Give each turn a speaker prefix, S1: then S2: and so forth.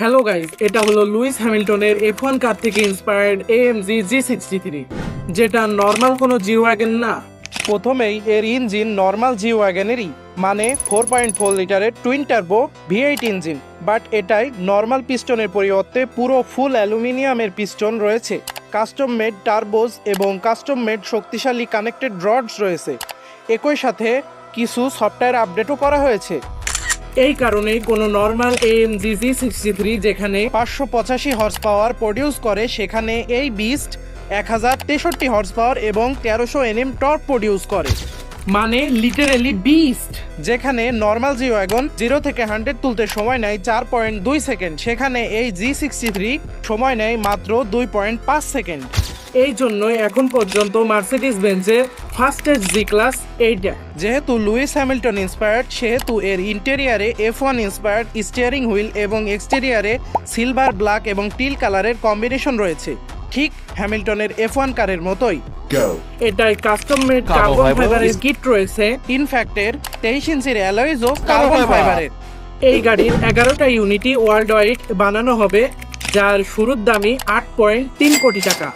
S1: Hello guys, এটা হলো Luis হ্যামিল্টনের F1 কার থেকে ইন্সপায়ার্ড AMG G63, যেটা নর্মাল কোনো জি ওয়াগন না। প্রথমেই এর ইঞ্জিন নর্মাল জি ওয়াগনেরই, মানে 4.4 লিটারের twin turbo V8 engine, but এটাই নর্মাল পিস্টনের পরিবর্তে পুরো ফুল অ্যালুমিনিয়ামের পিস্টন রয়েছে। কাস্টম মেড টার্বোজ এবং কাস্টম মেড শক্তিশালী কানেক্টেড রডস রয়েছে। একই সাথে কিছু সফটওয়্যার আপডেটও করা হয়েছে। এই কারণে কোনো নর্মাল AMG G63 যেখানে 585 হর্স পাওয়ার প্রডিউস করে, সেখানে এই বিস্ট 1063 হর্স পাওয়ার এবং 1300 Nm টর্ক প্রডিউস করে, মানে লিটারেলি বিস্ট। যেখানে নর্মাল জি ওয়াগন 0 থেকে 100 তুলতে সময় নেয় 4.2 সেকেন্ড, সেখানে এই G63 সময় নেয় মাত্র 2.5 সেকেন্ড। এই জন্যই এখন পর্যন্ত মার্সিডিজ বেঞ্জের ফাস্টেস্ট জি ক্লাস এইটা। যেহেতু লুইস হ্যামিল্টন ইন্সপায়ার্ড, সেহেতু এর ইন্টেরিয়ারে F1 ইন্সপায়ার্ড স্টিয়ারিং হুইল এবং এক্সটেরিয়ারে সিলভার, ব্ল্যাক এবং টিল কালারের কম্বিনেশন রয়েছে, ঠিক হ্যামিল্টনের F1 কারের মতোই। এটাই কাস্টম মেড কার্বন ফাইবারের কিট রয়েছে। ইনফ্যাক্টের 23 ইঞ্চির অ্যালয়েজও কার্বন ফাইবারের। এই গাড়ির 11টা ইউনিটই ওয়ার্ল্ড ওয়াইড বানানো হবে, যার শুরুর দামই 8.3 কোটি টাকা।